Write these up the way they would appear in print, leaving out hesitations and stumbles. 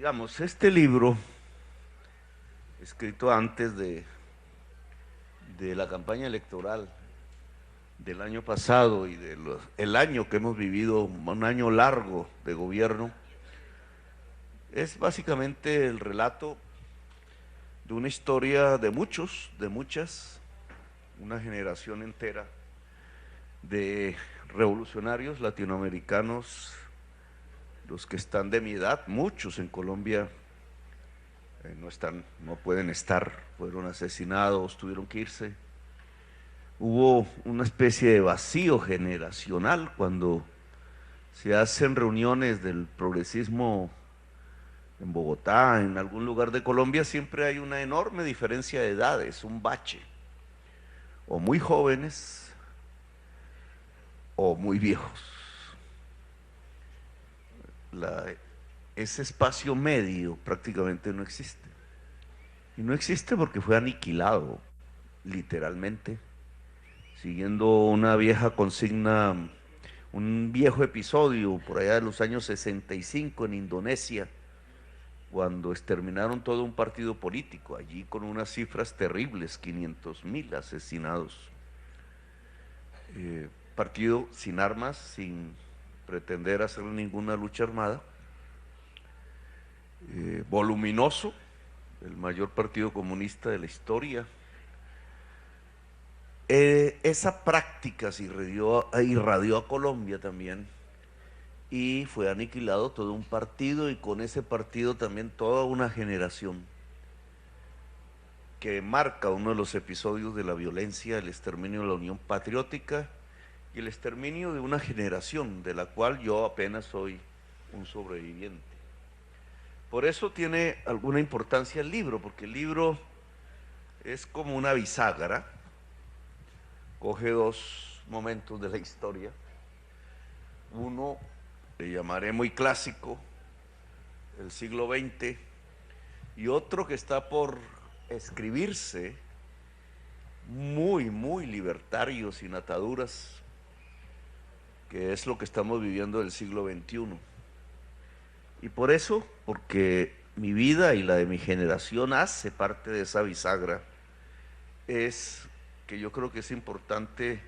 Digamos, este libro, escrito antes de la campaña electoral del año pasado y el año que hemos vivido, un año largo de gobierno, es básicamente el relato de una historia de muchos, de muchas, una generación entera de revolucionarios latinoamericanos, los que están de mi edad, muchos en Colombia no están, no pueden estar, fueron asesinados, tuvieron que irse. Hubo una especie de vacío generacional cuando se hacen reuniones del progresismo en Bogotá, en algún lugar de Colombia, siempre hay una enorme diferencia de edades, un bache, o muy jóvenes o muy viejos. La- Ese espacio medio prácticamente no existe. Y no existe porque fue aniquilado, literalmente, siguiendo una vieja consigna, un viejo episodio por allá de los años 65 en Indonesia, cuando exterminaron todo un partido político, allí con unas cifras terribles, 500.000 asesinados. Partido sin armas, sin pretender hacer ninguna lucha armada, voluminoso, el mayor partido comunista de la historia. Esa práctica se irradió a Colombia también y fue aniquilado todo un partido y con ese partido también toda una generación que marca uno de los episodios de la violencia, el exterminio de la Unión Patriótica y el exterminio de una generación de la cual yo apenas soy un sobreviviente. Por eso tiene alguna importancia el libro, porque el libro es como una bisagra, coge dos momentos de la historia. Uno le llamaré muy clásico, el siglo XX, y otro que está por escribirse, muy, muy libertario, sin ataduras, que es lo que estamos viviendo del siglo XXI. Y por eso, porque mi vida y la de mi generación hace parte de esa bisagra, es que yo creo que es importante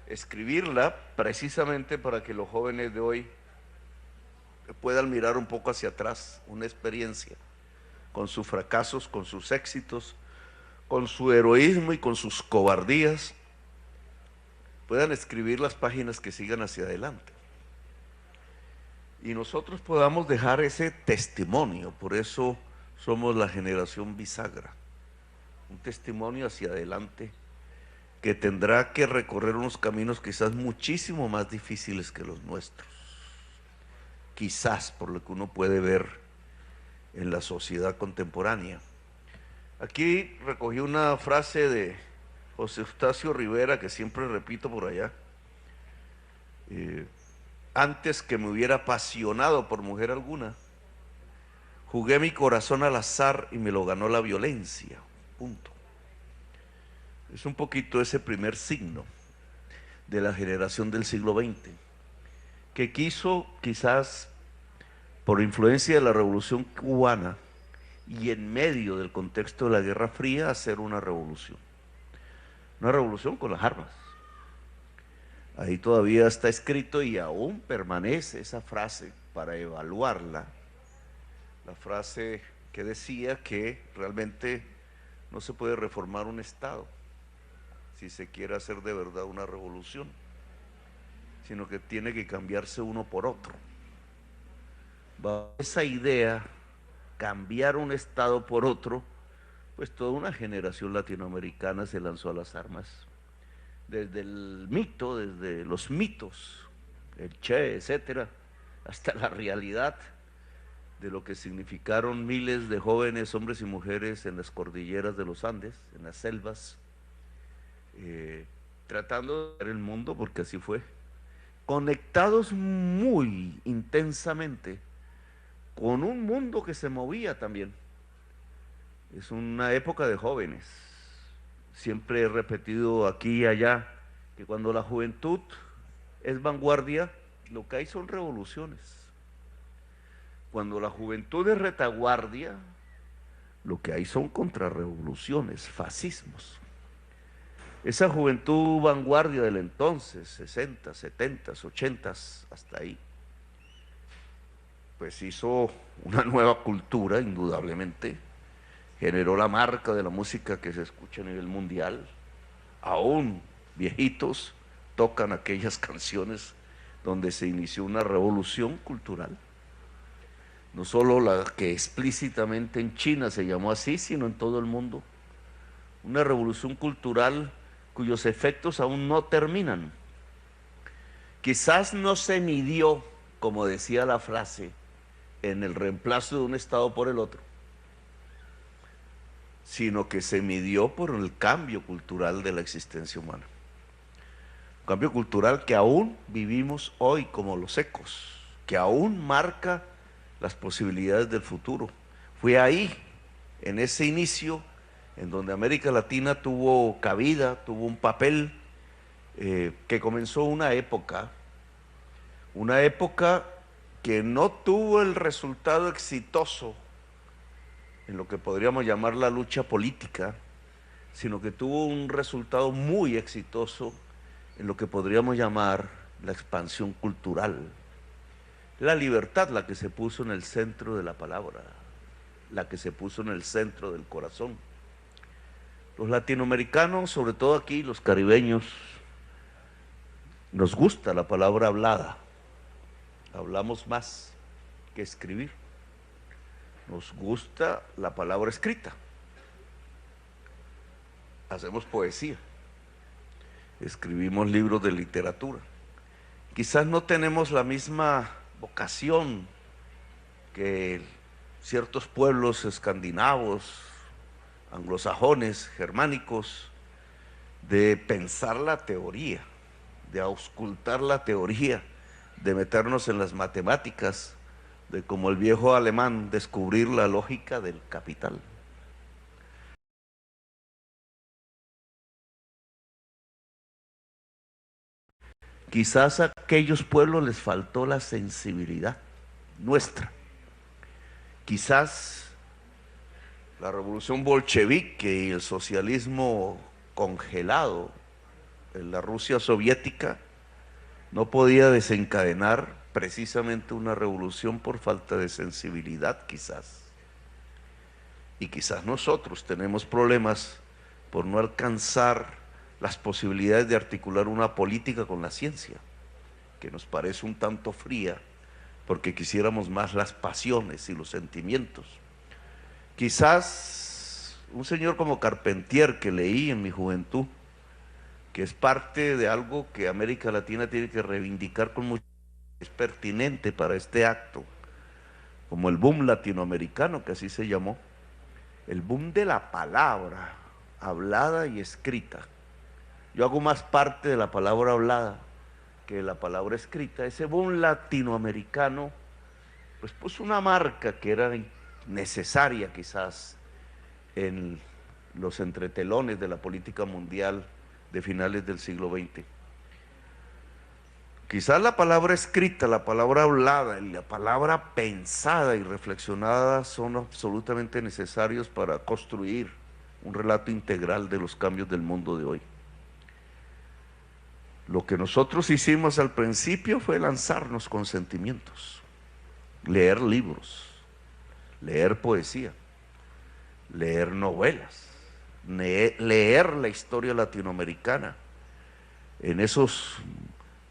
escribirla precisamente para que los jóvenes de hoy puedan mirar un poco hacia atrás, una experiencia, con sus fracasos, con sus éxitos, con su heroísmo y con sus cobardías, puedan escribir las páginas que sigan hacia adelante. Y nosotros podamos dejar ese testimonio, por eso somos la generación bisagra, un testimonio hacia adelante que tendrá que recorrer unos caminos quizás muchísimo más difíciles que los nuestros, quizás por lo que uno puede ver en la sociedad contemporánea. Aquí recogí una frase de José Eustacio Rivera que siempre repito por allá. Eh, Antes que me hubiera apasionado por mujer alguna, jugué mi corazón al azar y me lo ganó la violencia. Punto. Es un poquito ese primer signo de la generación del siglo XX, que quiso quizás por influencia de la Revolución Cubana y en medio del contexto de la Guerra Fría hacer una revolución con las armas. Ahí todavía está escrito y aún permanece esa frase para evaluarla, la frase que decía que realmente no se puede reformar un Estado si se quiere hacer de verdad una revolución, sino que tiene que cambiarse uno por otro. Bajo esa idea, cambiar un Estado por otro, pues toda una generación latinoamericana se lanzó a las armas. Desde el mito, desde los mitos, el Che, etcétera, hasta la realidad de lo que significaron miles de jóvenes, hombres y mujeres en las cordilleras de los Andes, en las selvas, eh, tratando de ver el mundo, porque así fue, conectados muy intensamente con un mundo que se movía también. Es una época de jóvenes. Siempre he repetido aquí y allá que cuando la juventud es vanguardia, lo que hay son revoluciones. Cuando la juventud es retaguardia, lo que hay son contrarrevoluciones, fascismos. Esa juventud vanguardia del entonces, 60, 70, 80, hasta ahí, pues hizo una nueva cultura, indudablemente, generó la marca de la música que se escucha a nivel mundial. Aún viejitos tocan aquellas canciones donde se inició una revolución cultural, no solo la que explícitamente en China se llamó así, sino en todo el mundo. Una revolución cultural cuyos efectos aún no terminan. Quizás no se midió, como decía la frase, en el reemplazo de un Estado por el otro, sino que se midió por el cambio cultural de la existencia humana. Un cambio cultural que aún vivimos hoy como los ecos, que aún marca las posibilidades del futuro. Fue ahí, en ese inicio, en donde América Latina tuvo cabida, tuvo un papel, que comenzó una época que no tuvo el resultado exitoso en lo que podríamos llamar la lucha política, sino que tuvo un resultado muy exitoso en lo que podríamos llamar la expansión cultural. La libertad la que se puso en el centro de la palabra, la que se puso en el centro del corazón. Los latinoamericanos, sobre todo aquí los caribeños, nos gusta la palabra hablada. Hablamos más que escribir. Nos gusta la palabra escrita. Hacemos poesía. Escribimos libros de literatura. Quizás no tenemos la misma vocación que ciertos pueblos escandinavos, anglosajones, germánicos, de pensar la teoría, de auscultar la teoría, de meternos en las matemáticas, de, como el viejo alemán, descubrir la lógica del capital. Quizás a aquellos pueblos les faltó la sensibilidad nuestra. Quizás la revolución bolchevique y el socialismo congelado en la Rusia soviética no podía desencadenar precisamente una revolución por falta de sensibilidad, quizás. Y quizás nosotros tenemos problemas por no alcanzar las posibilidades de articular una política con la ciencia, que nos parece un tanto fría, porque quisiéramos más las pasiones y los sentimientos. Quizás un señor como Carpentier, que leí en mi juventud, que es parte de algo que América Latina tiene que reivindicar con mucho, es pertinente para este acto, como el boom latinoamericano, que así se llamó, el boom de la palabra hablada y escrita. Yo hago más parte de la palabra hablada que de la palabra escrita. Ese boom latinoamericano pues puso una marca que era necesaria quizás en los entretelones de la política mundial de finales del siglo XX. Quizás la palabra escrita, la palabra hablada y la palabra pensada y reflexionada son absolutamente necesarios para construir un relato integral de los cambios del mundo de hoy. Lo que nosotros hicimos al principio fue lanzarnos con sentimientos, leer libros, leer poesía, leer novelas, leer la historia latinoamericana. En esos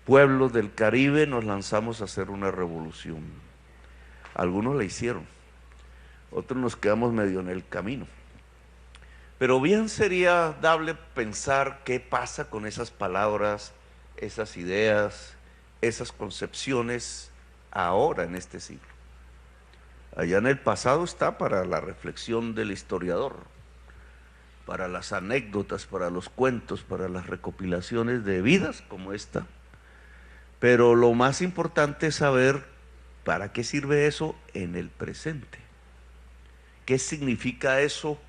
pueblos del Caribe nos lanzamos a hacer una revolución. Algunos la hicieron, otros nos quedamos medio en el camino. Pero bien sería dable pensar qué pasa con esas palabras, esas ideas, esas concepciones ahora en este siglo. Allá en el pasado está para la reflexión del historiador, para las anécdotas, para los cuentos, para las recopilaciones de vidas como esta. Pero lo más importante es saber para qué sirve eso en el presente. ¿Qué significa eso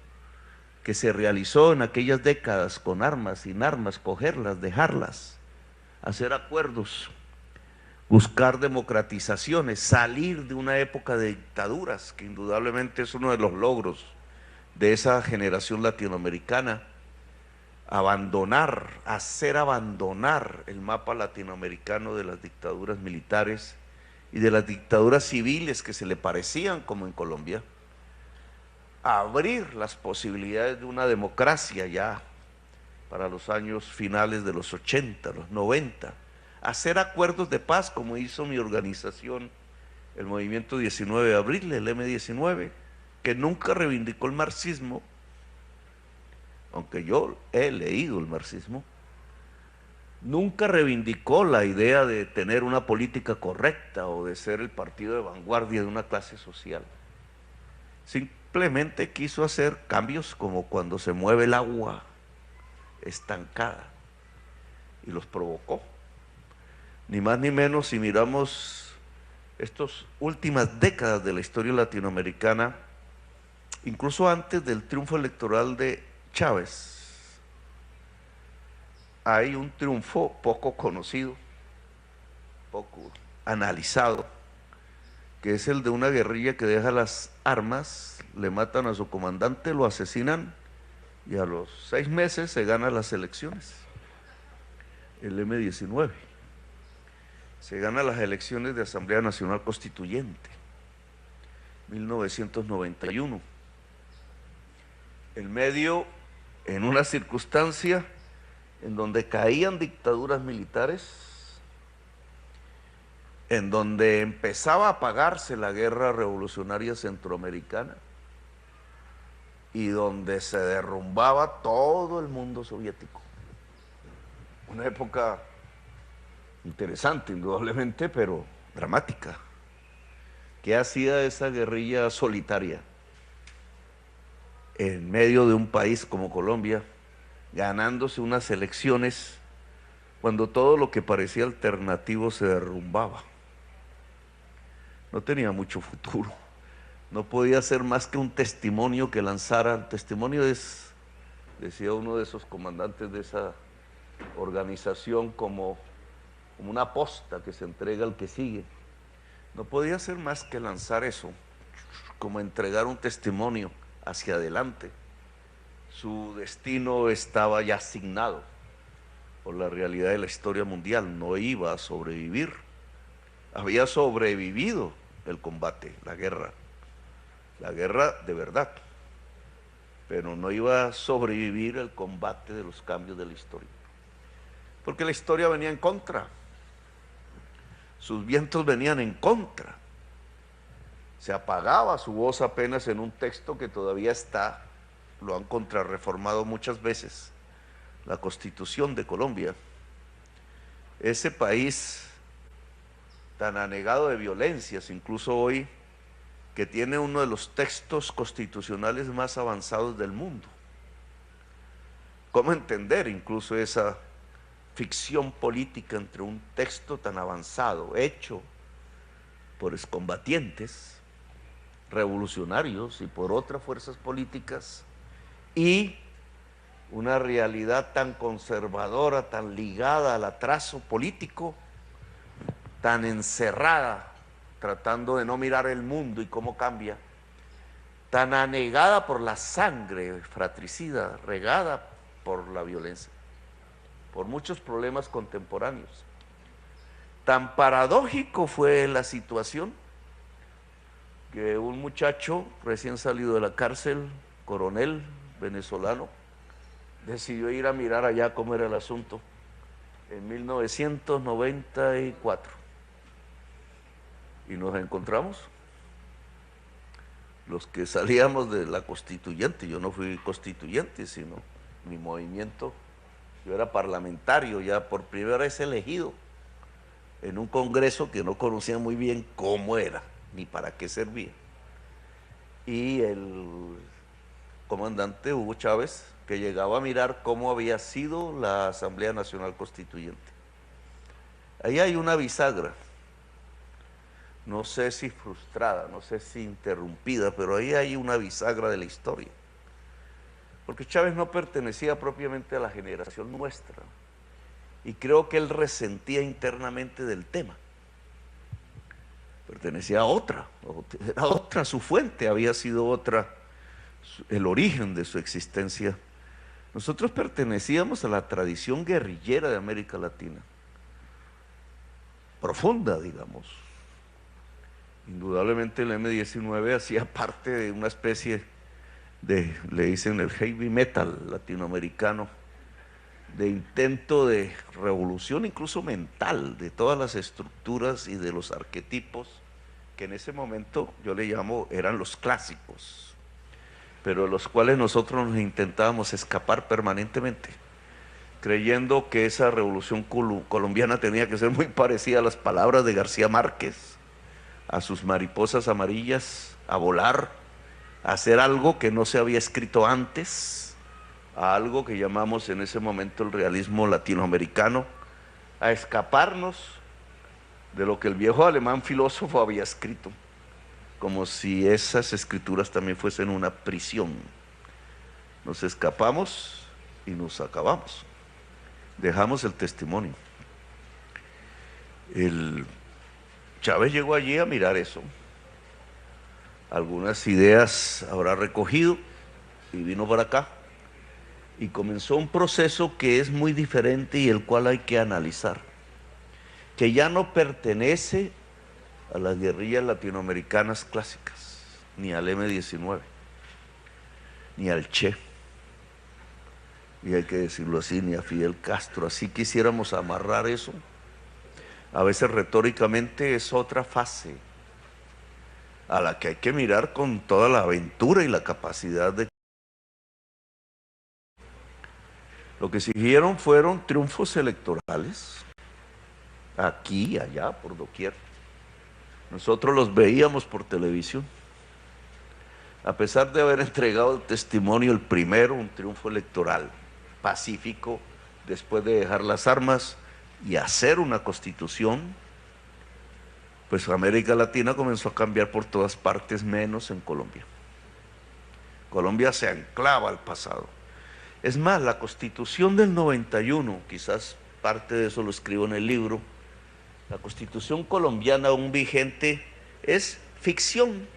que se realizó en aquellas décadas con armas, sin armas, cogerlas, dejarlas, hacer acuerdos, buscar democratizaciones, salir de una época de dictaduras, que indudablemente es uno de los logros de esa generación latinoamericana, hacer abandonar el mapa latinoamericano de las dictaduras militares y de las dictaduras civiles que se le parecían, como en Colombia, abrir las posibilidades de una democracia ya para los años finales de los 80, los 90, hacer acuerdos de paz como hizo mi organización, el Movimiento 19 de Abril, el M19, que nunca reivindicó el marxismo, aunque yo he leído el marxismo, nunca reivindicó la idea de tener una política correcta o de ser el partido de vanguardia de una clase social. Simplemente quiso hacer cambios como cuando se mueve el agua estancada, y los provocó. Ni más ni menos si miramos estas últimas décadas de la historia latinoamericana, incluso antes del triunfo electoral de Chávez, hay un triunfo poco conocido, poco analizado, que es el de una guerrilla que deja las armas, le matan a su comandante, lo asesinan y a los 6 meses se ganan las elecciones. El M19 se gana las elecciones de Asamblea Nacional Constituyente, 1991. En medio, en una circunstancia en donde caían dictaduras militares, en donde empezaba a apagarse la guerra revolucionaria centroamericana y donde se derrumbaba todo el mundo soviético. Una época interesante, indudablemente, pero dramática. ¿Qué hacía esa guerrilla solitaria en medio de un país como Colombia, ganándose unas elecciones cuando todo lo que parecía alternativo se derrumbaba? No tenía mucho futuro. No podía ser más que un testimonio que lanzara. El testimonio es, decía uno de esos comandantes de esa organización, como una posta que se entrega al que sigue. No podía ser más que lanzar eso, como entregar un testimonio hacia adelante. Su destino estaba ya asignado por la realidad de la historia mundial, no iba a sobrevivir. Había sobrevivido el combate, la guerra de verdad, pero no iba a sobrevivir el combate de los cambios de la historia, porque la historia venía en contra, sus vientos venían en contra, se apagaba su voz apenas en un texto que todavía está, lo han contrarreformado muchas veces, la Constitución de Colombia. Ese país tan anegado de violencias, incluso hoy, que tiene uno de los textos constitucionales más avanzados del mundo. ¿Cómo entender incluso esa ficción política entre un texto tan avanzado, hecho por excombatientes revolucionarios y por otras fuerzas políticas, y una realidad tan conservadora, tan ligada al atraso político, tan encerrada, tratando de no mirar el mundo y cómo cambia, tan anegada por la sangre fratricida, regada por la violencia, por muchos problemas contemporáneos? Tan paradójico fue la situación que un muchacho recién salido de la cárcel, coronel venezolano, decidió ir a mirar allá cómo era el asunto en 1994. Y nos encontramos los que salíamos de la constituyente. Yo no fui constituyente, sino mi movimiento, yo era parlamentario, ya por primera vez elegido en un congreso que no conocía muy bien cómo era, ni para qué servía. Y el comandante Hugo Chávez, que llegaba a mirar cómo había sido la Asamblea Nacional Constituyente. Ahí hay una bisagra, no sé si frustrada, no sé si interrumpida, pero ahí hay una bisagra de la historia. Porque Chávez no pertenecía propiamente a la generación nuestra, y creo que él resentía internamente del tema. pertenecía a otra, era otra, su fuente había sido otra, el origen de su existencia. Nosotros pertenecíamos a la tradición guerrillera de América Latina, profunda, digamos. Indudablemente el M-19 hacía parte de una especie de, le dicen el heavy metal latinoamericano, de intento de revolución incluso mental, de todas las estructuras y de los arquetipos que en ese momento yo le llamo, eran los clásicos, pero de los cuales nosotros nos intentábamos escapar permanentemente, creyendo que esa revolución colombiana tenía que ser muy parecida a las palabras de García Márquez, a sus mariposas amarillas, a volar, a hacer algo que no se había escrito antes, a algo que llamamos en ese momento el realismo latinoamericano, a escaparnos de lo que el viejo alemán filósofo había escrito, como si esas escrituras también fuesen una prisión. Nos escapamos y nos acabamos, dejamos el testimonio. El Chávez llegó allí a mirar eso, algunas ideas habrá recogido y vino para acá y comenzó un proceso que es muy diferente y el cual hay que analizar, que ya no pertenece a las guerrillas latinoamericanas clásicas, ni al M-19, ni al Che, y hay que decirlo así, ni a Fidel Castro. Así quisiéramos amarrar eso, a veces retóricamente es otra fase a la que hay que mirar con toda la aventura y la capacidad de... Lo que siguieron fueron triunfos electorales, aquí, allá, por doquier. Nosotros los veíamos por televisión. A pesar de haber entregado el testimonio, el primero, un triunfo electoral pacífico, después de dejar las armas y hacer una constitución, pues América Latina comenzó a cambiar por todas partes, menos en Colombia. Colombia se anclaba al pasado. Es más, la Constitución del 91, quizás parte de eso lo escribo en el libro, la Constitución colombiana aún vigente es ficción,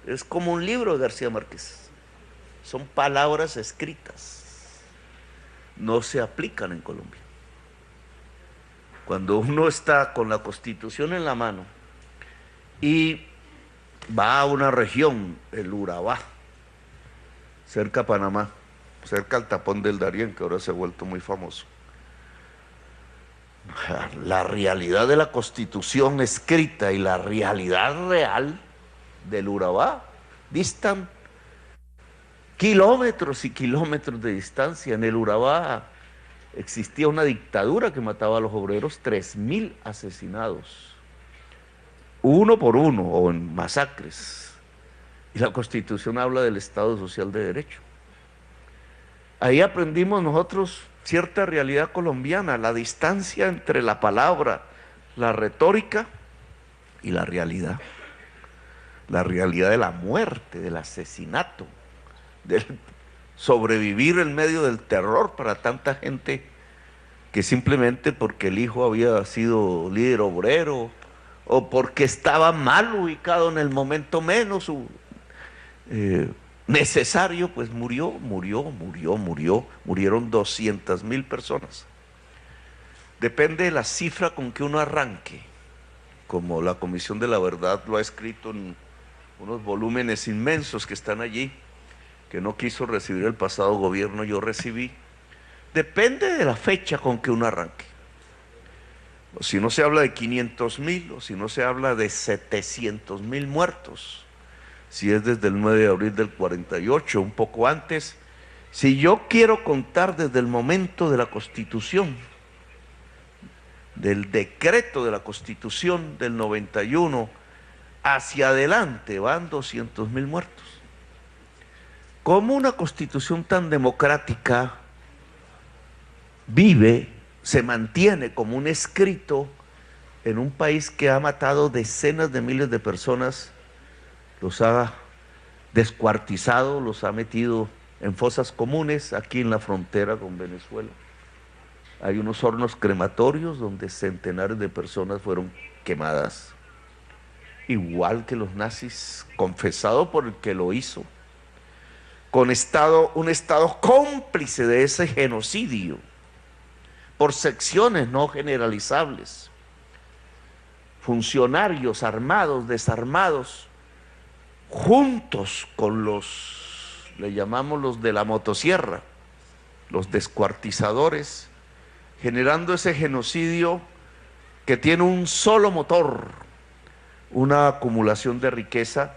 es como un libro de García Márquez, son palabras escritas, no se aplican en Colombia. Cuando uno está con la Constitución en la mano y va a una región, el Urabá, cerca a Panamá, cerca al tapón del Darién, que ahora se ha vuelto muy famoso. La realidad de la Constitución escrita y la realidad real del Urabá distan kilómetros y kilómetros de distancia. En el Urabá existía una dictadura que mataba a los obreros, 3.000 asesinados, uno por uno, o en masacres. Y la Constitución habla del Estado Social de Derecho. Ahí aprendimos nosotros cierta realidad colombiana, la distancia entre la palabra, la retórica y la realidad de la muerte, del asesinato, del sobrevivir en medio del terror para tanta gente que simplemente porque el hijo había sido líder obrero o porque estaba mal ubicado en el momento menos necesario, pues murieron 200.000 personas. Depende de la cifra con que uno arranque, como la Comisión de la Verdad lo ha escrito en unos volúmenes inmensos que están allí, que no quiso recibir el pasado gobierno, yo recibí. Depende de la fecha con que uno arranque. O si no se habla de 500.000, o si no se habla de 700.000 muertos, si es desde el 9 de abril del 48, un poco antes. Si yo quiero contar desde el momento de la Constitución, del decreto de la Constitución del 91, hacia adelante van 200.000 muertos. ¿Cómo una Constitución tan democrática vive, se mantiene como un escrito en un país que ha matado decenas de miles de personas, los ha descuartizado, los ha metido en fosas comunes aquí en la frontera con Venezuela? Hay unos hornos crematorios donde centenares de personas fueron quemadas. igual que los nazis, confesado por el que lo hizo, con un Estado cómplice de ese genocidio, por secciones no generalizables, funcionarios armados, desarmados, juntos con le llamamos los de la motosierra, los descuartizadores, generando ese genocidio que tiene un solo motor, una acumulación de riqueza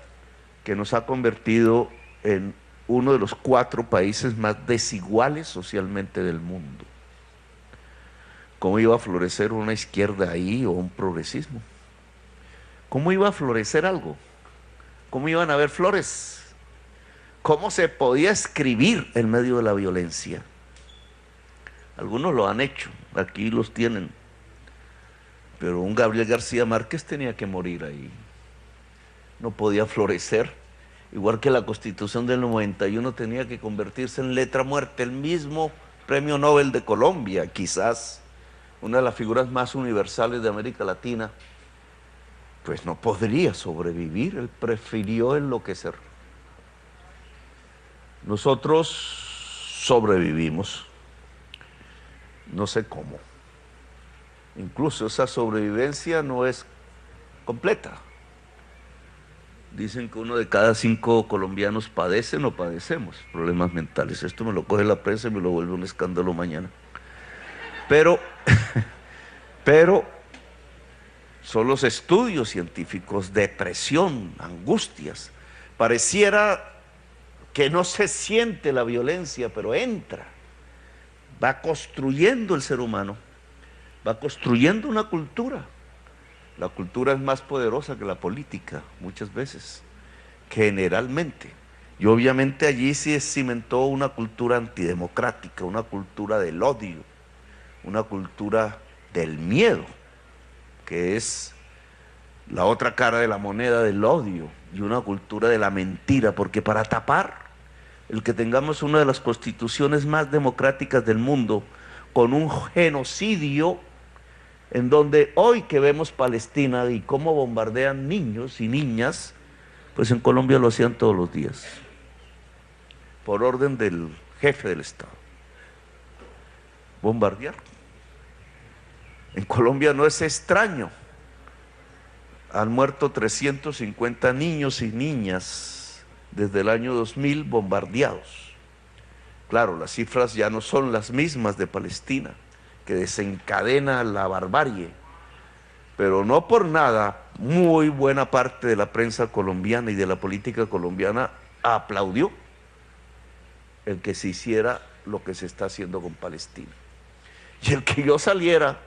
que nos ha convertido en uno de los 4 países más desiguales socialmente del mundo. ¿Cómo iba a florecer una izquierda ahí o un progresismo? ¿Cómo iba a florecer algo? ¿Cómo iban a haber flores? ¿Cómo se podía escribir en medio de la violencia? Algunos lo han hecho, aquí los tienen, pero un Gabriel García Márquez tenía que morir ahí, no podía florecer, igual que la Constitución del 91 tenía que convertirse en letra muerta. El mismo Premio Nobel de Colombia, quizás una de las figuras más universales de América Latina, pues no podría sobrevivir, él prefirió enloquecer. Nosotros sobrevivimos, no sé cómo. Incluso esa sobrevivencia no es completa. Dicen que 1 de cada 5 colombianos padecen o padecemos problemas mentales. Esto me lo coge la prensa y me lo vuelve un escándalo mañana. Pero son los estudios científicos, depresión, angustias. Pareciera que no se siente la violencia, pero entra. Va construyendo el ser humano, va construyendo una cultura. La cultura es más poderosa que la política, muchas veces, generalmente. Y obviamente allí sí cimentó una cultura antidemocrática, una cultura del odio, una cultura del miedo, que es la otra cara de la moneda del odio, y una cultura de la mentira, porque para tapar el que tengamos una de las constituciones más democráticas del mundo, con un genocidio, en donde hoy que vemos Palestina y cómo bombardean niños y niñas, pues en Colombia lo hacían todos los días, por orden del jefe del Estado. Bombardear. En Colombia no es extraño. Han muerto 350 niños y niñas desde el año 2000 bombardeados. Claro, las cifras ya no son las mismas de Palestina, que desencadena la barbarie, pero no por nada muy buena parte de la prensa colombiana y de la política colombiana aplaudió el que se hiciera lo que se está haciendo con Palestina. Y el que yo saliera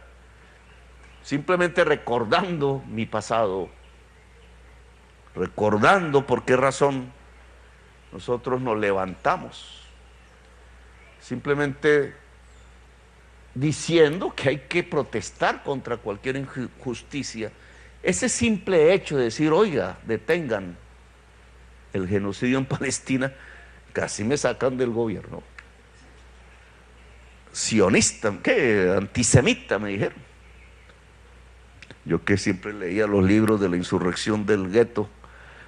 simplemente recordando mi pasado, recordando por qué razón nosotros nos levantamos, simplemente diciendo que hay que protestar contra cualquier injusticia. Ese simple hecho de decir, oiga, detengan el genocidio en Palestina, casi me sacan del gobierno. Sionista, ¿qué? Antisemita, me dijeron. Yo que siempre leía los libros de la insurrección del gueto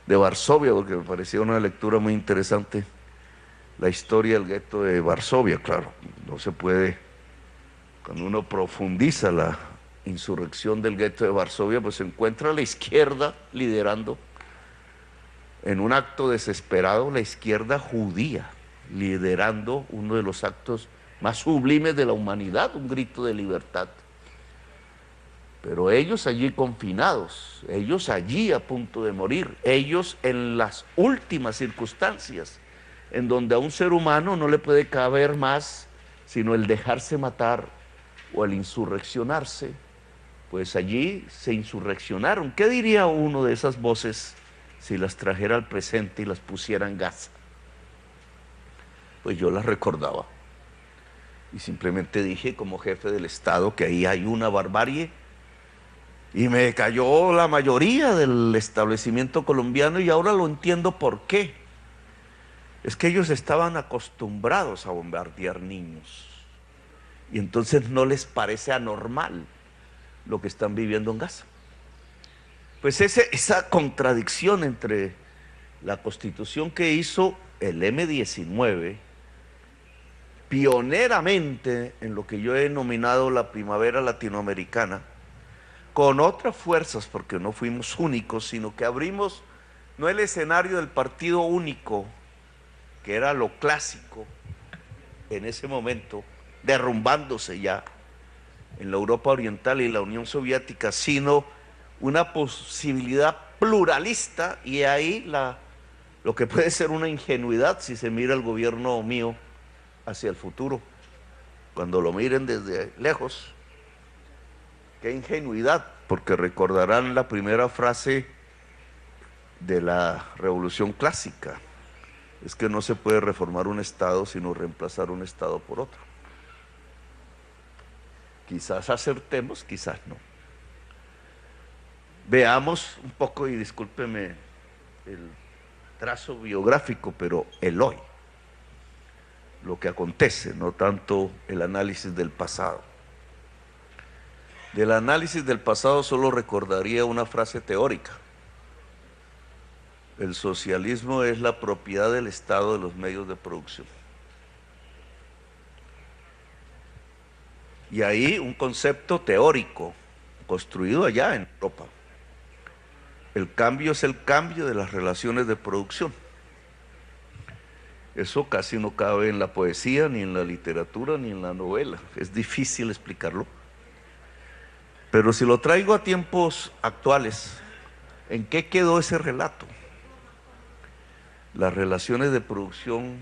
de Varsovia, porque me parecía una lectura muy interesante, la historia del gueto de Varsovia. Claro, no se puede, cuando uno profundiza la insurrección del gueto de Varsovia, pues se encuentra a la izquierda liderando, en un acto desesperado, la izquierda judía, liderando uno de los actos más sublimes de la humanidad, un grito de libertad. Pero ellos allí confinados, ellos allí a punto de morir, ellos en las últimas circunstancias, en donde a un ser humano no le puede caber más sino el dejarse matar o el insurreccionarse, pues allí se insurreccionaron. ¿Qué diría uno de esas voces si las trajera al presente y las pusiera en Gaza? Pues yo las recordaba y simplemente dije como jefe del Estado que ahí hay una barbarie, y me cayó la mayoría del establecimiento colombiano, y ahora lo entiendo por qué. Es que ellos estaban acostumbrados a bombardear niños y entonces no les parece anormal lo que están viviendo en Gaza. Pues esa contradicción entre la constitución que hizo el M-19, pioneramente en lo que yo he denominado la primavera latinoamericana, con otras fuerzas, porque no fuimos únicos, sino que abrimos no el escenario del partido único, que era lo clásico en ese momento, derrumbándose ya en la Europa Oriental y la Unión Soviética, sino una posibilidad pluralista, y ahí lo que puede ser una ingenuidad si se mira el gobierno mío hacia el futuro, cuando lo miren desde lejos. Qué ingenuidad, porque recordarán la primera frase de la Revolución Clásica: es que no se puede reformar un Estado sino reemplazar un Estado por otro. Quizás acertemos, quizás no. Veamos un poco, y discúlpeme el trazo biográfico, pero el hoy, lo que acontece, no tanto el análisis del pasado. Del análisis del pasado solo recordaría una frase teórica: el socialismo es la propiedad del Estado de los medios de producción. Y ahí un concepto teórico construido allá en Europa. El cambio es el cambio de las relaciones de producción. Eso casi no cabe en la poesía, ni en la literatura, ni en la novela. Es difícil explicarlo. Pero si lo traigo a tiempos actuales, ¿en qué quedó ese relato? Las relaciones de producción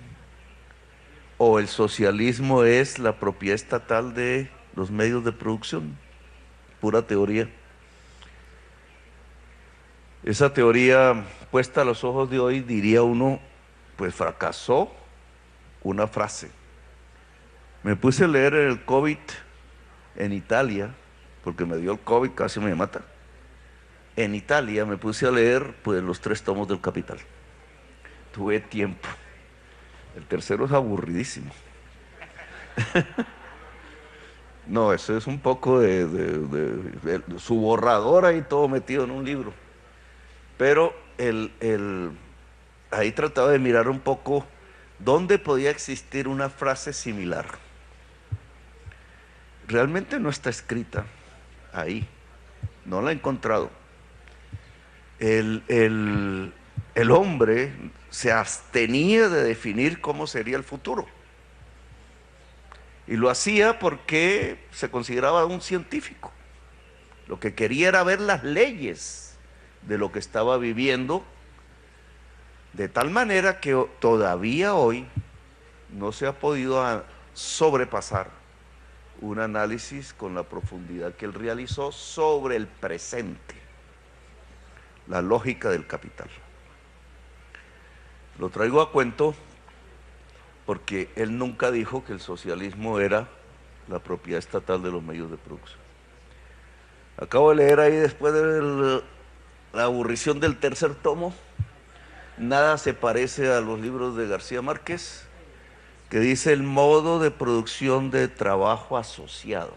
o el socialismo es la propiedad estatal de los medios de producción. Pura teoría. Esa teoría puesta a los ojos de hoy, diría uno, pues fracasó. Una frase. Me puse a leer el COVID en Italia, porque me dio el COVID, casi me mata. En Italia me puse a leer pues los 3 tomos del Capital. Tuve tiempo. El tercero es aburridísimo. No, eso es un poco de su borrador ahí todo metido en un libro. Pero ahí trataba de mirar un poco dónde podía existir una frase similar. Realmente no está escrita ahí, no la he encontrado. El hombre se abstenía de definir cómo sería el futuro, y lo hacía porque se consideraba un científico. Lo que quería era ver las leyes de lo que estaba viviendo, de tal manera que todavía hoy no se ha podido sobrepasar un análisis con la profundidad que él realizó sobre el presente, la lógica del capital. Lo traigo a cuento porque él nunca dijo que el socialismo era la propiedad estatal de los medios de producción. Acabo de leer ahí, después de la aburrición del tercer tomo, nada se parece a los libros de García Márquez, que dice el modo de producción de trabajo asociado.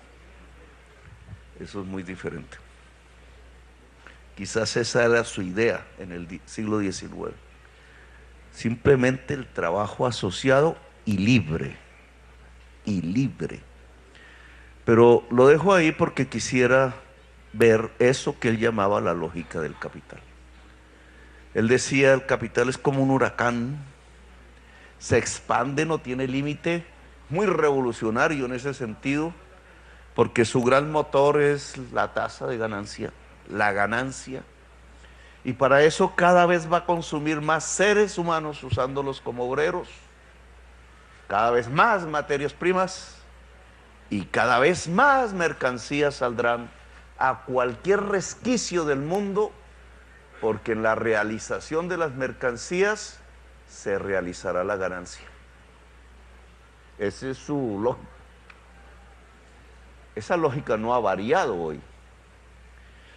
Eso es muy diferente. Quizás esa era su idea en el siglo XIX. Simplemente el trabajo asociado y libre. Y libre. Pero lo dejo ahí porque quisiera ver eso que él llamaba la lógica del capital. Él decía, el capital es como un huracán, se expande, no tiene límite, muy revolucionario en ese sentido, porque su gran motor es la tasa de ganancia, la ganancia, y para eso cada vez va a consumir más seres humanos usándolos como obreros, cada vez más materias primas, y cada vez más mercancías saldrán a cualquier resquicio del mundo, porque en la realización de las mercancías se realizará la ganancia. Esa es su lógica. Esa lógica no ha variado hoy.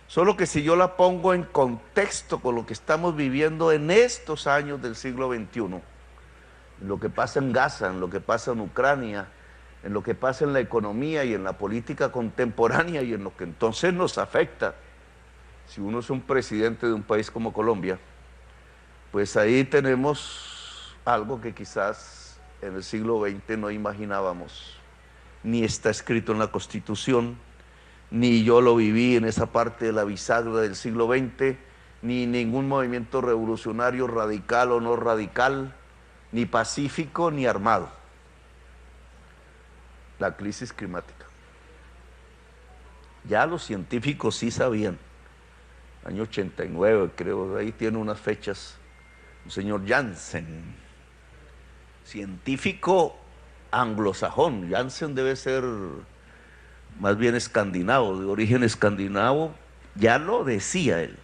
Solo que si yo la pongo en contexto con lo que estamos viviendo en estos años del siglo XXI, en lo que pasa en Gaza, en lo que pasa en Ucrania, en lo que pasa en la economía y en la política contemporánea, y en lo que entonces nos afecta, si uno es un presidente de un país como Colombia, pues ahí tenemos algo que quizás en el siglo XX no imaginábamos, ni está escrito en la Constitución, ni yo lo viví en esa parte de la bisagra del siglo XX, ni ningún movimiento revolucionario radical o no radical, ni pacífico ni armado. La crisis climática. Ya los científicos sí sabían, año 89 creo, ahí tiene unas fechas, un señor Janssen, científico anglosajón. Janssen debe ser más bien escandinavo, de origen escandinavo, ya lo decía él.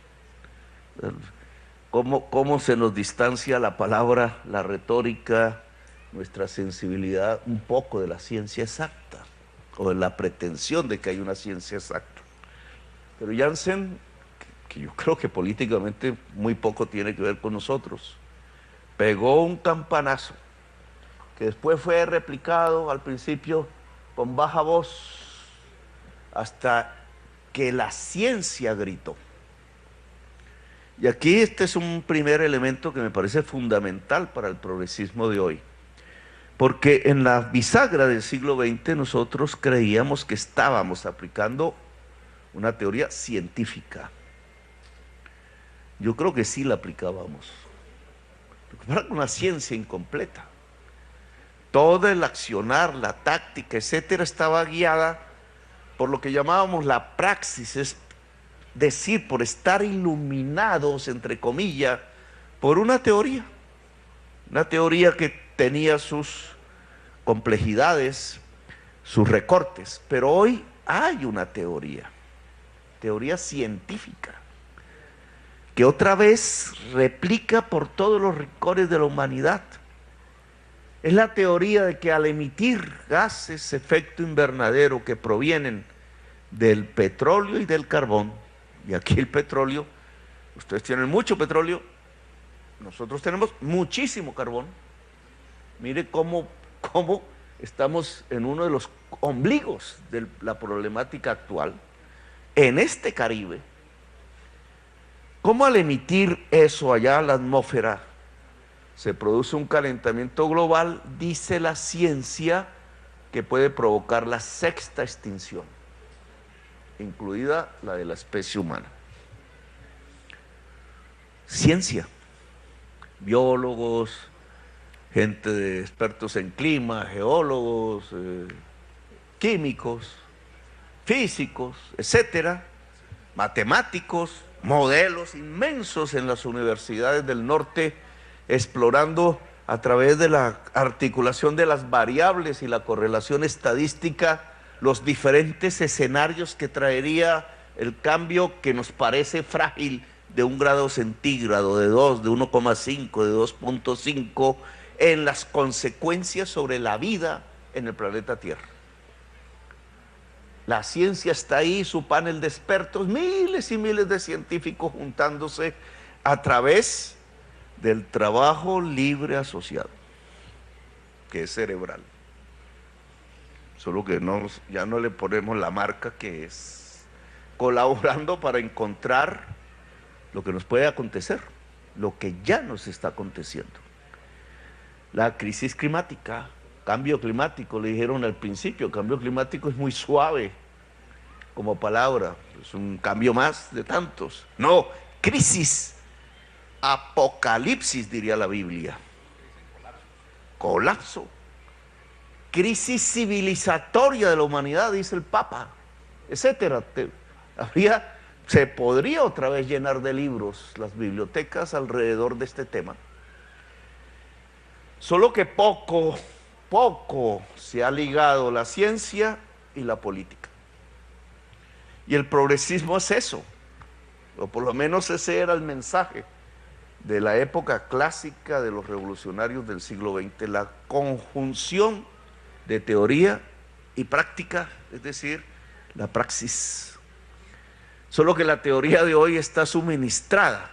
¿Cómo se nos distancia la palabra, la retórica, nuestra sensibilidad un poco de la ciencia exacta, o de la pretensión de que hay una ciencia exacta? Pero Janssen, que yo creo que políticamente muy poco tiene que ver con nosotros, pegó un campanazo que después fue replicado al principio con baja voz hasta que la ciencia gritó. Y aquí este es un primer elemento que me parece fundamental para el progresismo de hoy, porque en la bisagra del siglo XX nosotros creíamos que estábamos aplicando una teoría científica. Yo creo que sí la aplicábamos, pero era una ciencia incompleta. Todo el accionar, la táctica, etcétera, estaba guiada por lo que llamábamos la praxis, es decir, por estar iluminados, entre comillas, por una teoría que tenía sus complejidades, sus recortes, pero hoy hay una teoría científica, que otra vez replica por todos los rincones de la humanidad. Es la teoría de que al emitir gases efecto invernadero que provienen del petróleo y del carbón, y aquí el petróleo, ustedes tienen mucho petróleo, nosotros tenemos muchísimo carbón. Mire cómo estamos en uno de los ombligos de la problemática actual, en este Caribe. Cómo al emitir eso allá a la atmósfera se produce un calentamiento global, dice la ciencia, que puede provocar la sexta extinción, incluida la de la especie humana. Ciencia, biólogos, gente de expertos en clima, geólogos, químicos, físicos, etcétera, matemáticos, modelos inmensos en las universidades del norte, explorando a través de la articulación de las variables y la correlación estadística los diferentes escenarios que traería el cambio que nos parece frágil de 1 grado centígrado, de 2, de 1,5, de 2,5, en las consecuencias sobre la vida en el planeta Tierra. La ciencia está ahí, su panel de expertos, miles y miles de científicos juntándose a través del trabajo libre asociado, que es cerebral. Solo que ya no le ponemos la marca que es, colaborando para encontrar lo que nos puede acontecer, lo que ya nos está aconteciendo. La crisis climática, cambio climático, le dijeron al principio, cambio climático es muy suave como palabra, es un cambio más de tantos. No, crisis, apocalipsis diría la Biblia, colapso, crisis civilizatoria de la humanidad, dice el Papa, etcétera. Se podría otra vez llenar de libros las bibliotecas alrededor de este tema. Solo que poco se ha ligado la ciencia y la política. Y el progresismo es eso, o por lo menos ese era el mensaje de la época clásica de los revolucionarios del siglo XX, la conjunción de teoría y práctica, es decir, la praxis. Solo que la teoría de hoy está suministrada,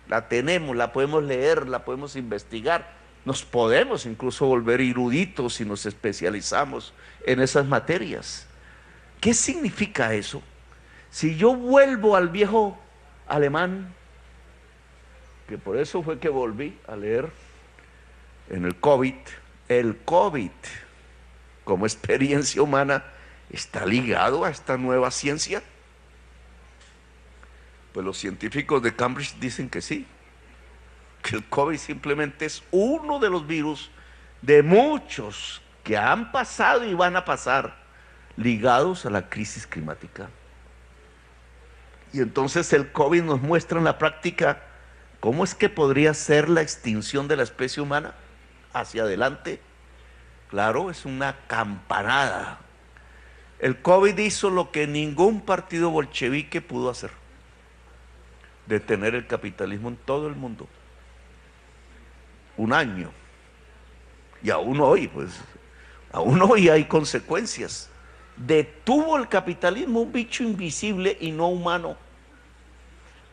la tenemos, la podemos leer, la podemos investigar, nos podemos incluso volver eruditos si nos especializamos en esas materias. ¿Qué significa eso? Si yo vuelvo al viejo alemán, que por eso fue que volví a leer en el COVID como experiencia humana está ligado a esta nueva ciencia. Pues los científicos de Cambridge dicen que sí, que el COVID simplemente es uno de los virus de muchos que han pasado y van a pasar ligados a la crisis climática. Y entonces el COVID nos muestra en la práctica cómo es que podría ser la extinción de la especie humana hacia adelante. Claro, es una campanada. El COVID hizo lo que ningún partido bolchevique pudo hacer: detener el capitalismo en todo el mundo. Un año. Y aún hoy, aún hoy hay consecuencias. Detuvo el capitalismo un bicho invisible y no humano.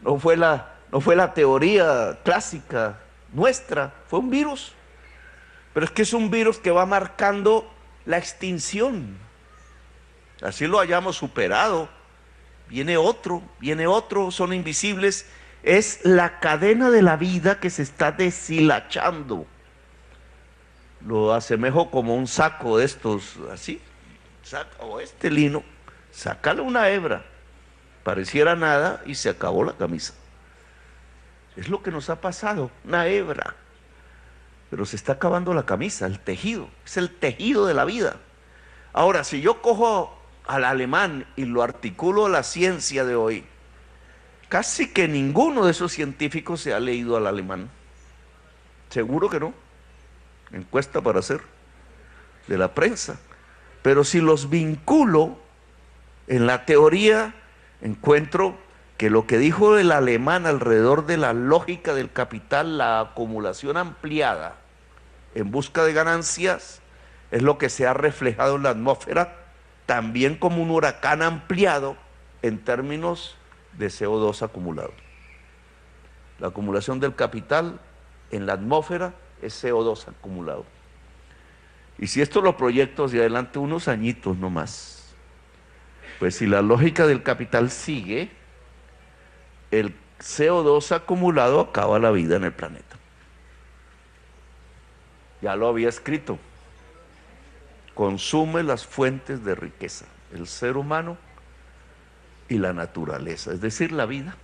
No fue la teoría clásica nuestra, fue un virus. Pero es que es un virus que va marcando la extinción. Así lo hayamos superado. Viene otro, son invisibles. Es la cadena de la vida que se está deshilachando. Lo asemejo como un saco de estos, así, o este lino, sácale una hebra, pareciera nada y se acabó la camisa. Es lo que nos ha pasado, una hebra, pero se está acabando la camisa, el tejido, es el tejido de la vida. Ahora, si yo cojo al alemán y lo articulo a la ciencia de hoy, casi que ninguno de esos científicos se ha leído al alemán. Seguro que no. Encuesta para hacer de la prensa. Pero si los vinculo en la teoría, encuentro que lo que dijo el alemán alrededor de la lógica del capital, la acumulación ampliada en busca de ganancias, es lo que se ha reflejado en la atmósfera, también como un huracán ampliado en términos de CO2 acumulado. La acumulación del capital en la atmósfera es CO2 acumulado. Y si esto lo proyecto hacia adelante unos añitos no más, pues si la lógica del capital sigue, el CO2 acumulado acaba la vida en el planeta. Ya lo había escrito. Consume las fuentes de riqueza, el ser humano y la naturaleza, es decir, la vida.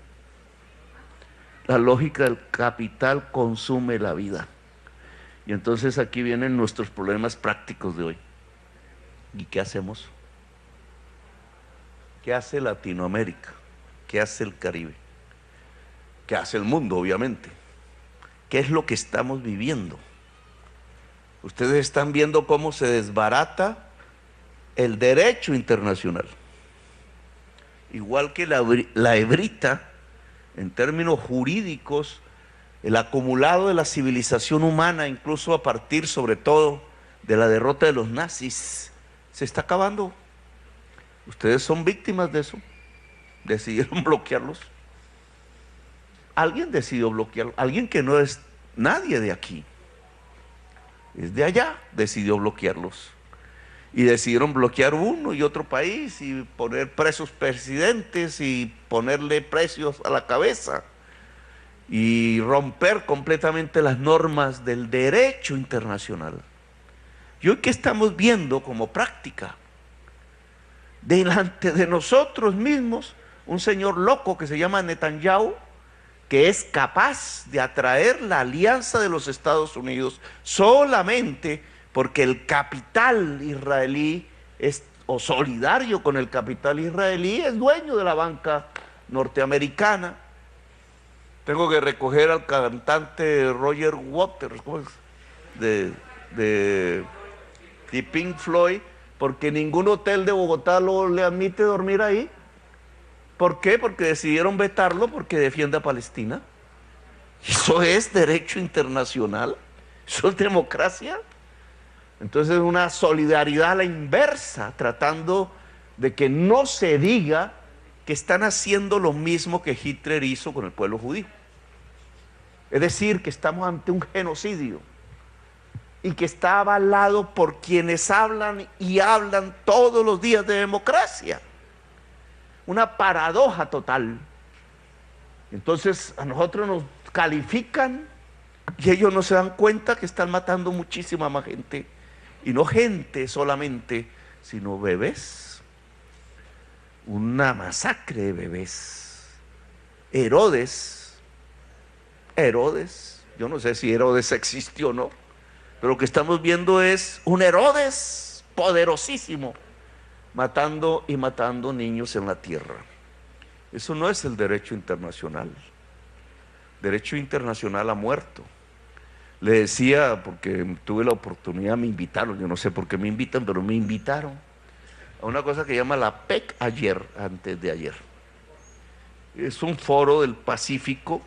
La lógica del capital consume la vida. Y entonces aquí vienen nuestros problemas prácticos de hoy. ¿Y qué hacemos? ¿Qué hace Latinoamérica? ¿Qué hace el Caribe? ¿Qué hace el mundo, obviamente? ¿Qué es lo que estamos viviendo? Ustedes están viendo cómo se desbarata el derecho internacional. Igual que la hebrita, en términos jurídicos, el acumulado de la civilización humana, incluso a partir sobre todo de la derrota de los nazis, se está acabando. Ustedes son víctimas de eso. Decidieron bloquearlos. Alguien decidió bloquearlos. Alguien que no es nadie de aquí, es de allá, decidió bloquearlos. Y decidieron bloquear uno y otro país y poner presos presidentes y ponerle precios a la cabeza y romper completamente las normas del derecho internacional. Y hoy, ¿qué estamos viendo como práctica? Delante de nosotros mismos, un señor loco que se llama Netanyahu, que es capaz de atraer la alianza de los Estados Unidos solamente porque el capital israelí o solidario con el capital israelí, es dueño de la banca norteamericana. Tengo que recoger al cantante Roger Waters, ¿cómo es? de Pink Floyd, porque ningún hotel de Bogotá le admite dormir ahí. ¿Por qué? Porque decidieron vetarlo porque defiende a Palestina. Eso es derecho internacional, eso es democracia. Entonces es una solidaridad a la inversa, tratando de que no se diga que están haciendo lo mismo que Hitler hizo con el pueblo judío. Es decir, que estamos ante un genocidio y que está avalado por quienes hablan y hablan todos los días de democracia. Una paradoja total. Entonces a nosotros nos califican y ellos no se dan cuenta que están matando muchísima más gente. Y no gente solamente, sino bebés. Una masacre de bebés. Herodes, yo no sé si Herodes existió o no, pero lo que estamos viendo es un Herodes poderosísimo, matando y matando niños en la tierra. Eso no es el derecho internacional. Derecho internacional ha muerto. Le decía, porque tuve la oportunidad, me invitaron, yo no sé por qué me invitan, pero me invitaron a una cosa que llama la PEC ayer, antes de ayer. Es un foro del Pacífico.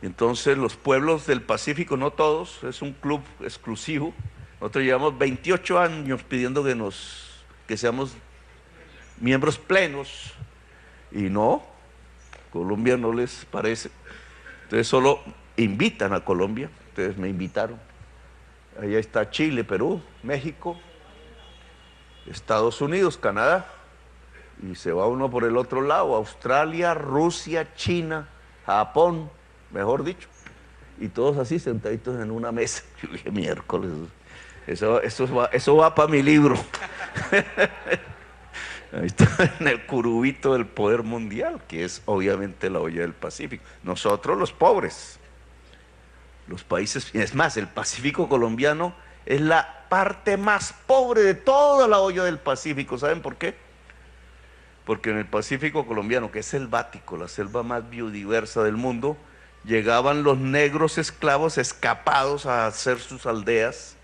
Entonces los pueblos del Pacífico, no todos, es un club exclusivo. Nosotros llevamos 28 años pidiendo que seamos miembros plenos, y no, Colombia no les parece. Entonces solo invitan a Colombia. Ustedes me invitaron. Allá está Chile, Perú, México, Estados Unidos, Canadá, y se va uno por el otro lado, Australia, Rusia, China, Japón, mejor dicho, y todos así sentaditos en una mesa. Yo dije, miércoles, eso va para mi libro. Ahí está, en el curubito del poder mundial, que es obviamente la olla del Pacífico. Nosotros los pobres, los países, es más, el Pacífico colombiano es la parte más pobre de toda la olla del Pacífico. ¿Saben por qué? Porque en el Pacífico colombiano, que es selvático, la selva más biodiversa del mundo, llegaban los negros esclavos escapados a hacer sus aldeas,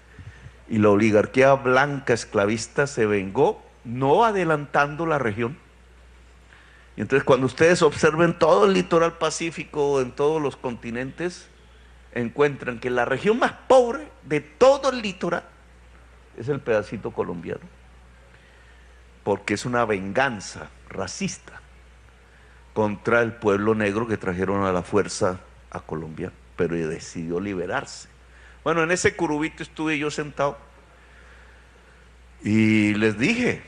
y la oligarquía blanca esclavista se vengó, no adelantando la región. Y entonces cuando ustedes observen todo el litoral pacífico en todos los continentes, encuentran que la región más pobre de todo el litoral es el pedacito colombiano, porque es una venganza racista contra el pueblo negro que trajeron a la fuerza a Colombia, pero decidió liberarse. Bueno, en ese curubito estuve yo sentado y les dije,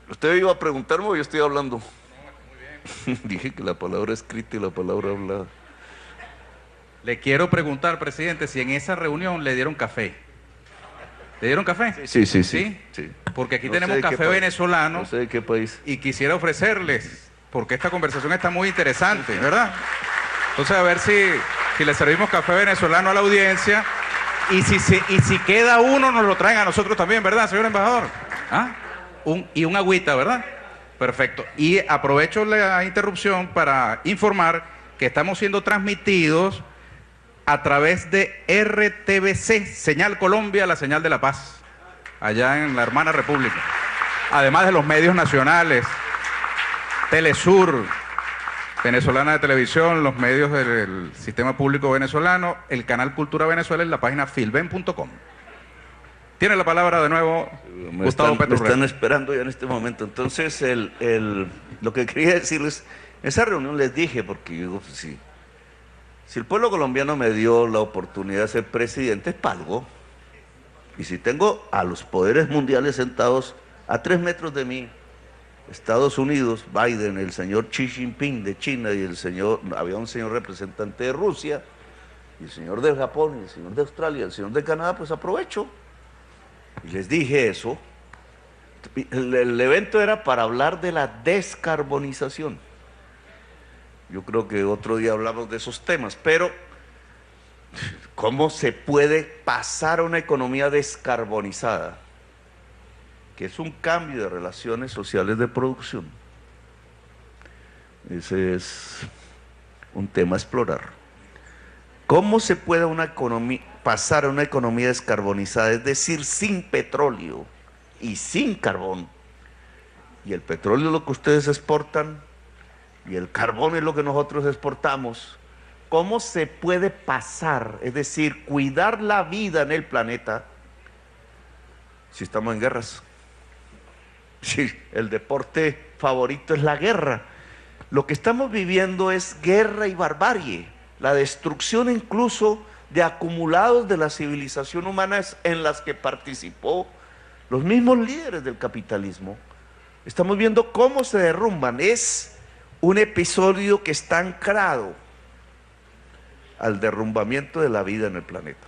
¿usted iba a preguntarme o yo estoy hablando? Dije que la palabra escrita y la palabra hablada. Le quiero preguntar, presidente, si en esa reunión le dieron café. ¿Le dieron café? Sí. Porque aquí No tenemos sé de qué café país. venezolano. No sé de qué país. Y quisiera ofrecerles, porque esta conversación está muy interesante, ¿verdad? Entonces, a ver si le servimos café venezolano a la audiencia, y si queda uno, nos lo traen a nosotros también, ¿verdad, señor embajador? ¿Ah? Y un agüita, ¿verdad? Perfecto. Y aprovecho la interrupción para informar que estamos siendo transmitidos a través de RTBC, Señal Colombia, la señal de la paz, allá en la hermana República. Además de los medios nacionales, Telesur, Venezolana de Televisión, los medios del Sistema Público Venezolano, el canal Cultura Venezuela en la página filben.com. Tiene la palabra de nuevo Gustavo Petro. Me están esperando ya en este momento. Entonces, lo que quería decirles, en esa reunión les dije, porque digo, pues, si el pueblo colombiano me dio la oportunidad de ser presidente, es para algo. Y si tengo a los poderes mundiales sentados a 3 metros de mí, Estados Unidos, Biden, el señor Xi Jinping de China, y había un señor representante de Rusia, y el señor de Japón, y el señor de Australia, y el señor de Canadá, pues aprovecho. Y les dije eso. El evento era para hablar de la descarbonización. Yo creo que otro día hablamos de esos temas, pero ¿cómo se puede pasar a una economía descarbonizada? Que es un cambio de relaciones sociales de producción. Ese es un tema a explorar. ¿Cómo se puede pasar a una economía descarbonizada? Es decir, sin petróleo y sin carbón. Y el petróleo es lo que ustedes exportan, y el carbón es lo que nosotros exportamos. ¿Cómo se puede pasar, es decir, cuidar la vida en el planeta, si estamos en guerras? Si el deporte favorito es la guerra. Lo que estamos viviendo es guerra y barbarie, la destrucción incluso de acumulados de la civilización humana en las que participó los mismos líderes del capitalismo. Estamos viendo cómo se derrumban. Es un episodio que está anclado al derrumbamiento de la vida en el planeta.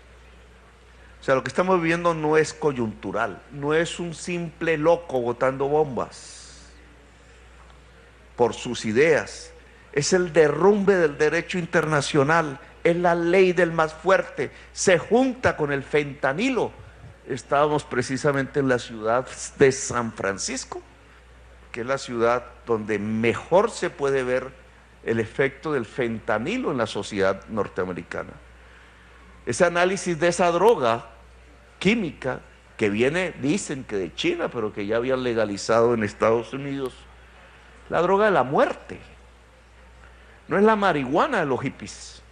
O sea, lo que estamos viviendo no es coyuntural, no es un simple loco botando bombas por sus ideas, es el derrumbe del derecho internacional, es la ley del más fuerte, se junta con el fentanilo. Estábamos precisamente en la ciudad de San Francisco, que es la ciudad donde mejor se puede ver el efecto del fentanilo en la sociedad norteamericana. Ese análisis de esa droga química que viene, dicen que de China, pero que ya habían legalizado en Estados Unidos, la droga de la muerte. No es la marihuana de los hippies,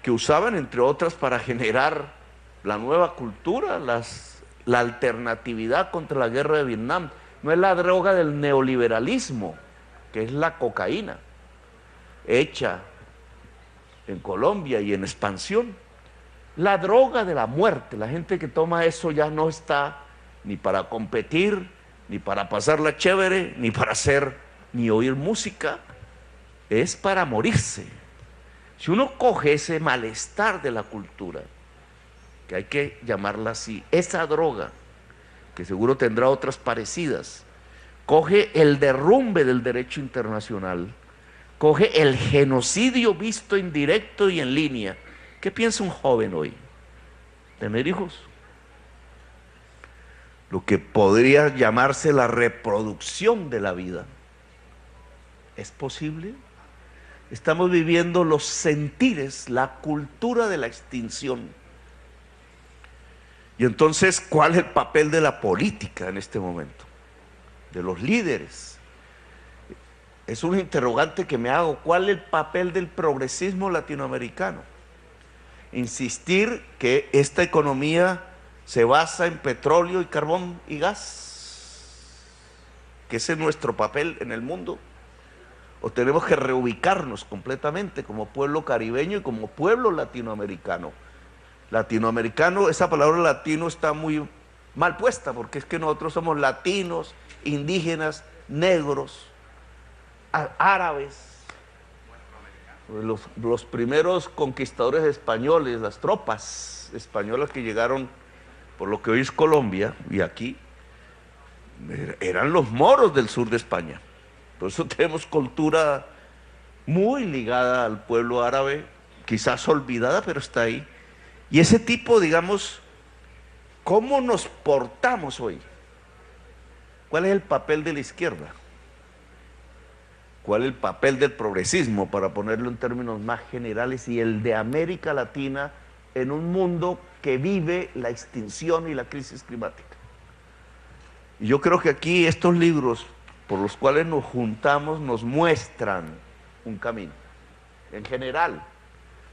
que usaban entre otras para generar la nueva cultura, la alternatividad contra la guerra de Vietnam. No es la droga del neoliberalismo, que es la cocaína, hecha en Colombia y en expansión. La droga de la muerte. La gente que toma eso ya no está ni para competir, ni para pasarla chévere, ni para hacer, ni oír música. Es para morirse. Si uno coge ese malestar de la cultura, que hay que llamarla así, esa droga, que seguro tendrá otras parecidas, coge el derrumbe del derecho internacional, coge el genocidio visto en directo y en línea. ¿Qué piensa un joven hoy? ¿Tener hijos? Lo que podría llamarse la reproducción de la vida. ¿Es posible? Estamos viviendo los sentires, la cultura de la extinción. Y entonces, ¿cuál es el papel de la política en este momento? De los líderes. Es un interrogante que me hago. ¿Cuál es el papel del progresismo latinoamericano? Insistir que esta economía se basa en petróleo y carbón y gas, que ese es nuestro papel en el mundo, o tenemos que reubicarnos completamente como pueblo caribeño y como pueblo latinoamericano. Latinoamericano, esa palabra latino está muy mal puesta, porque es que nosotros somos latinos, indígenas, negros, árabes. Los primeros conquistadores españoles, las tropas españolas que llegaron por lo que hoy es Colombia y aquí, eran los moros del sur de España. Por eso tenemos cultura muy ligada al pueblo árabe, quizás olvidada, pero está ahí. Y ese tipo, digamos, ¿cómo nos portamos hoy? ¿Cuál es el papel de la izquierda? ¿Cuál es el papel del progresismo, para ponerlo en términos más generales, y el de América Latina en un mundo que vive la extinción y la crisis climática? Y yo creo que aquí estos libros por los cuales nos juntamos nos muestran un camino, en general,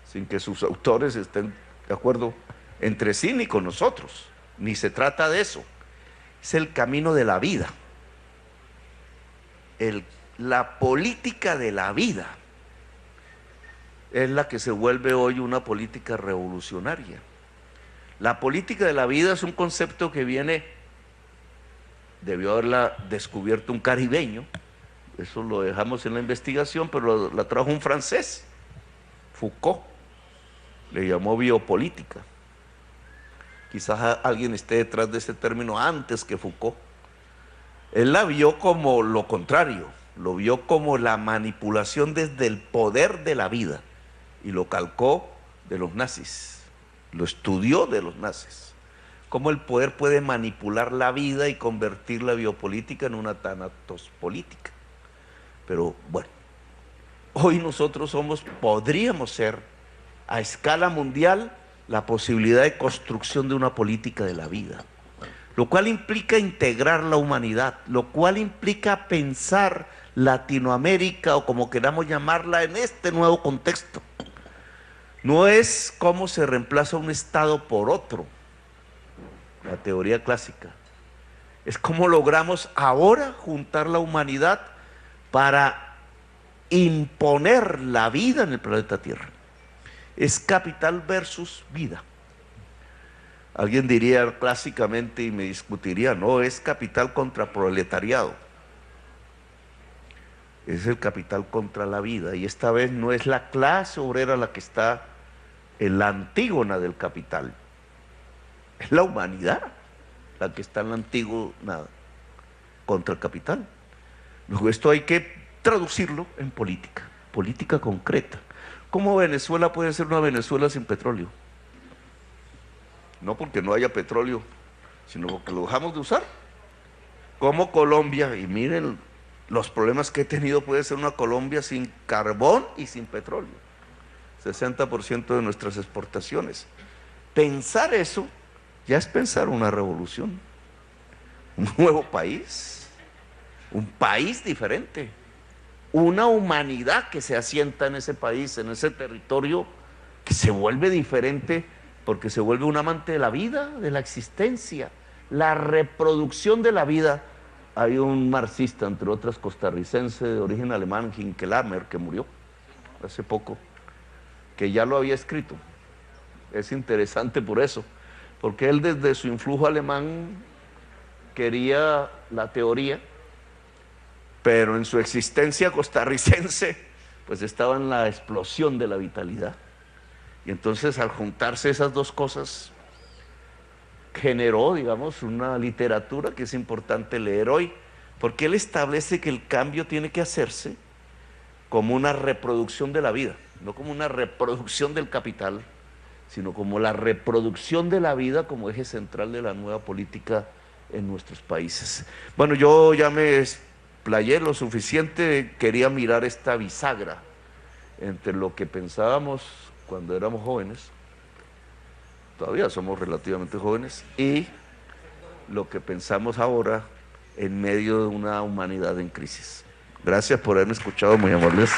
sin que sus autores estén de acuerdo entre sí ni con nosotros, ni se trata de eso. Es el camino de la vida, la política de la vida es la que se vuelve hoy una política revolucionaria. La política de la vida es un concepto que debió haberla descubierto un caribeño, eso lo dejamos en la investigación, pero la trajo un francés, Foucault, le llamó biopolítica. Quizás alguien esté detrás de ese término antes que Foucault. Él la vio como lo contrario, lo vio como la manipulación desde el poder de la vida, y lo calcó de los nazis, lo estudió de los nazis. Cómo el poder puede manipular la vida y convertir la biopolítica en una thanatos política. Pero bueno, hoy nosotros podríamos ser a escala mundial la posibilidad de construcción de una política de la vida, lo cual implica integrar la humanidad, lo cual implica pensar Latinoamérica, o como queramos llamarla, en este nuevo contexto. No es cómo se reemplaza un Estado por otro, la teoría clásica. Es cómo logramos ahora juntar la humanidad para imponer la vida en el planeta Tierra. Es capital versus vida. Alguien diría clásicamente y me discutiría, no, es capital contra proletariado. es el capital contra la vida, y esta vez no es la clase obrera la que está en la antígona del capital, es la humanidad la que está en la antígona contra el capital. Luego esto hay que traducirlo en política, política concreta. ¿Cómo Venezuela puede ser una Venezuela sin petróleo? No porque no haya petróleo, sino porque lo dejamos de usar. Como Colombia, y miren los problemas que he tenido, puede ser una Colombia sin carbón y sin petróleo. 60% de nuestras exportaciones. Pensar eso ya es pensar una revolución, un nuevo país, un país diferente, una humanidad que se asienta en ese país, en ese territorio, que se vuelve diferente porque se vuelve un amante de la vida, de la existencia, la reproducción de la vida. Hay un marxista, entre otras costarricense, de origen alemán, Hinkelhammer, que murió hace poco, que ya lo había escrito. Es interesante por eso, porque él desde su influjo alemán quería la teoría, pero en su existencia costarricense pues estaba en la explosión de la vitalidad. Y entonces al juntarse esas dos cosas generó, digamos, una literatura que es importante leer hoy, porque él establece que el cambio tiene que hacerse como una reproducción de la vida, no como una reproducción del capital, sino como la reproducción de la vida como eje central de la nueva política en nuestros países. Bueno, yo ya me explayé lo suficiente, quería mirar esta bisagra entre lo que pensábamos cuando éramos jóvenes, todavía somos relativamente jóvenes, y lo que pensamos ahora en medio de una humanidad en crisis. Gracias por haberme escuchado, muy amables.